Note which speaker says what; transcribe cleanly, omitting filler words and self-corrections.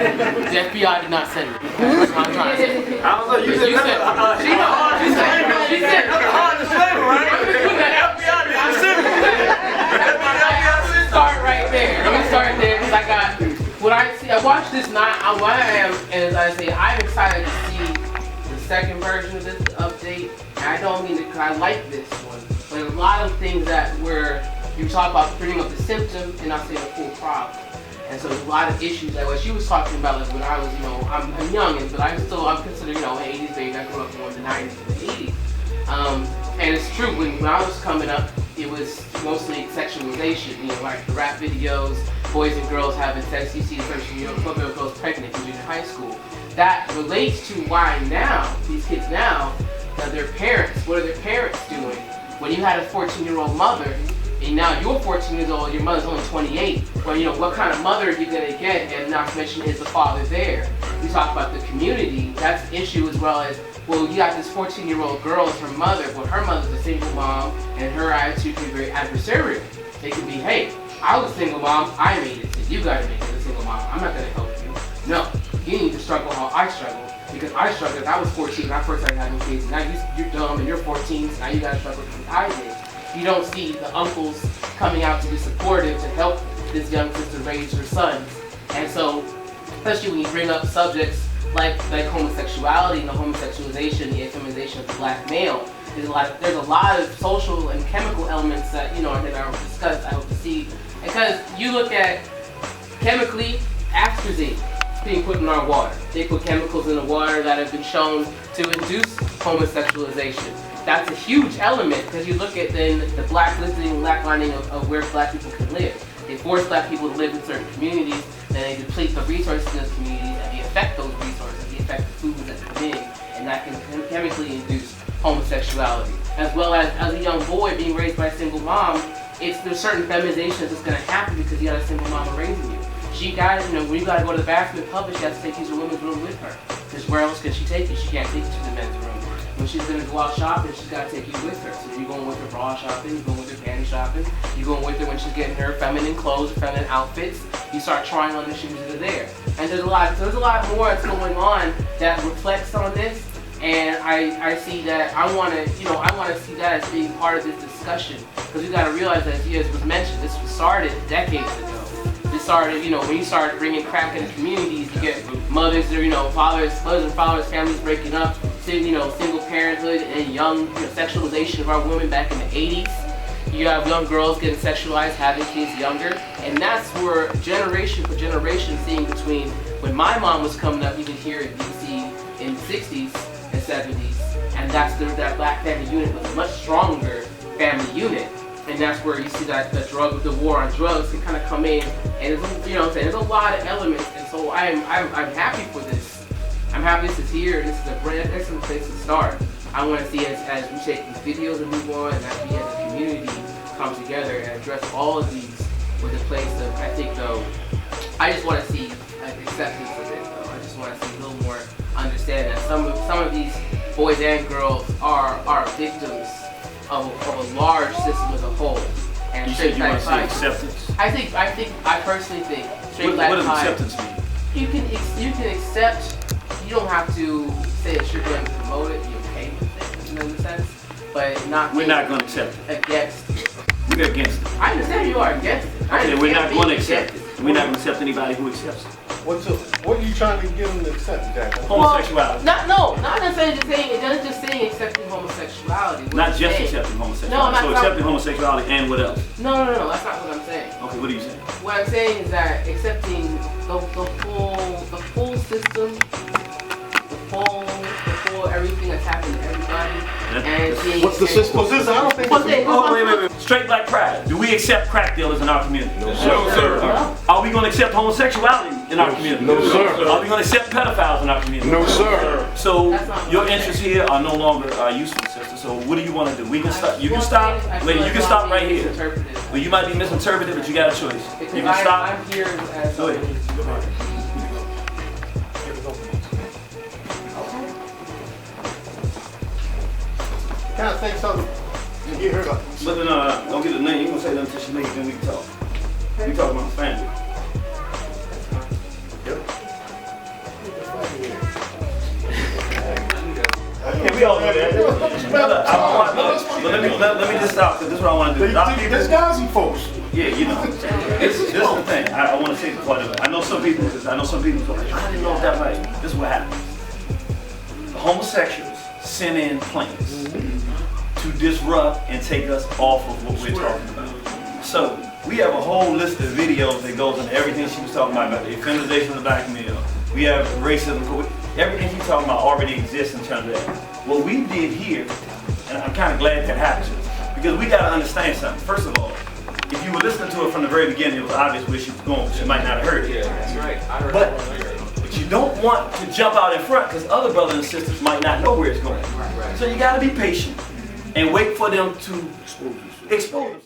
Speaker 1: The FBI did not send me. That's what I'm trying to say.
Speaker 2: I don't know. You said
Speaker 1: She said
Speaker 2: hard disclaimer, right?
Speaker 1: Start right there. Let me start there because I got. When I watched this, what I am is I say I'm excited to see the second version of this update. And I don't mean it because I like this one, but a lot of things that you talk about bringing up the symptom and not saying the full problem. And so there's a lot of issues like what she was talking about, like when I was, I'm young, but I'm considered, an 80s baby. I grew up more in the 90s and the 80s. And it's true, when I was coming up, it was mostly sexualization, like the rap videos, boys and girls having sex. You see the person, a girl goes pregnant in junior high school. That relates to why now, these kids now, their parents, what are their parents doing? When you had a 14-year-old mother, and now you're 14 years old, your mother's only 28, well, what kind of mother are you going to get? And not to mention, is the father there? We talk about the community, that's an issue as well as, well, you got this 14-year-old girl as her mother, but her mother's a single mom, and her attitude can be very adversarial. It can be, hey, I was a single mom, I made it, so you gotta make it a single mom, I'm not gonna help you. No, you need to struggle how I struggle, because I struggled, I was 14 when I first started having kids, and now you're dumb and you're 14, so now you gotta struggle because I did. You don't see the uncles coming out to be supportive to help this young sister raise her sons. And so, especially when you bring up subjects like homosexuality and the homosexualization, the effeminization of the black male, there's a lot of social and chemical elements that, that are discussed, I hope to see. Because you look at chemically, atrazine being put in our water. They put chemicals in the water that have been shown to induce homosexualization. That's a huge element because you look at then the blacklining of where black people can live. They force black people to live in certain communities, then they deplete the resources in those communities, and they affect those resources, they affect the foods that come in, and that can chemically induce homosexuality. As well as a young boy being raised by a single mom, there's certain feminizations that's going to happen because you got a single mom raising you. She got, when you got to go to the bathroom in public, she has to take you to the women's room with her. Because where else can she take you? She can't take you to the men's room. When she's going to go out shopping, she's got to take you with her. So you're going with her bra shopping, you're going with her panty shopping, you're going with her when she's getting her feminine clothes, feminine outfits. You start trying on the shoes that are there. And there's a lot more that's going on that reflects on this. And I see that, I want to see that as being part of this discussion. Because we got to realize that, as was mentioned, this was started decades ago. This started, when you start bringing crack in the communities, you get mothers and fathers, families breaking up, single parenthood and young sexualization of our women back in the 80s. You have young girls getting sexualized, having kids younger, and that's where generation for generation seeing between when my mom was coming up, you could hear in DC in the 60s and 70s, and that black family unit was a much stronger family unit. And that's where you see that the war on drugs can kind of come in, and there's a lot of elements, and so I'm happy for this. I'm happy this is here. This is a brand excellent place to start. I want to see as we take these videos and move on, and as we as a community come together and address all of these with a place of, I think though, I just want to see acceptance of it though. I just want to see a little more understanding that some of these boys and girls are victims of a large system as a whole. And
Speaker 2: you said you want to see acceptance?
Speaker 1: I personally think
Speaker 2: what does acceptance mean?
Speaker 1: You can accept. You don't have to say that you're going to promote it. You're okay with it, in a sense, but
Speaker 2: We're not going to accept it.
Speaker 1: Against it.
Speaker 2: We're against it.
Speaker 1: I understand you are against it.
Speaker 2: Okay, we're not going to accept it. We're not going to accept anybody who accepts it.
Speaker 3: What are you trying to get them to accept, Jack?
Speaker 2: Homosexuality.
Speaker 1: Not necessarily just saying. It doesn't just saying accepting homosexuality.
Speaker 2: Not just accepting homosexuality.
Speaker 1: No,
Speaker 2: so accepting homosexuality and what else?
Speaker 1: No. That's not what I'm saying.
Speaker 2: Okay, what are you saying?
Speaker 1: What I'm saying is that accepting the full system, the full everything that's happened to everybody, and seeing.
Speaker 3: What's the system? I don't think.
Speaker 2: Wait. Straight black pride. Do we accept crack dealers in our community?
Speaker 3: No, sir.
Speaker 2: Are we going to accept homosexuality in our community?
Speaker 3: No, sir.
Speaker 2: Are we going to accept pedophiles in our community?
Speaker 3: No, sir.
Speaker 2: So your interests here are no longer useful, sister. So what do you want to do? We can stop. You can stop. Lady, you can stop right here. Well, you might be misinterpreted, but you got a choice. You can stop.
Speaker 1: I'm here as
Speaker 2: Go ahead.
Speaker 3: Can I say something? You hear her?
Speaker 2: But then, don't get the name. You gonna say nothing until she make it, then we can talk. We talk about the family.
Speaker 3: Yep.
Speaker 2: let me just stop, because this is what I want to do.
Speaker 3: There's guys and folks.
Speaker 2: Yeah, you know, this is the thing. I want to say the part of it. I know some people, like, I didn't know that right. This is what happens. The homosexuals send in plans to disrupt and take us off of what we're talking about. So we have a whole list of videos that goes into everything she was talking about the feminization of the black male. We have racism, everything she's talking about already exists in terms of that. What we did here, and I'm kind of glad that happened, because we got to understand something. First of all, if you were listening to it from the very beginning, it was obvious where she was going, but she might not have heard it.
Speaker 4: Yeah, that's right. I heard
Speaker 2: But you don't want to jump out in front, because other brothers and sisters might not know where it's going. So you got to be patient and wait for them to expose themselves.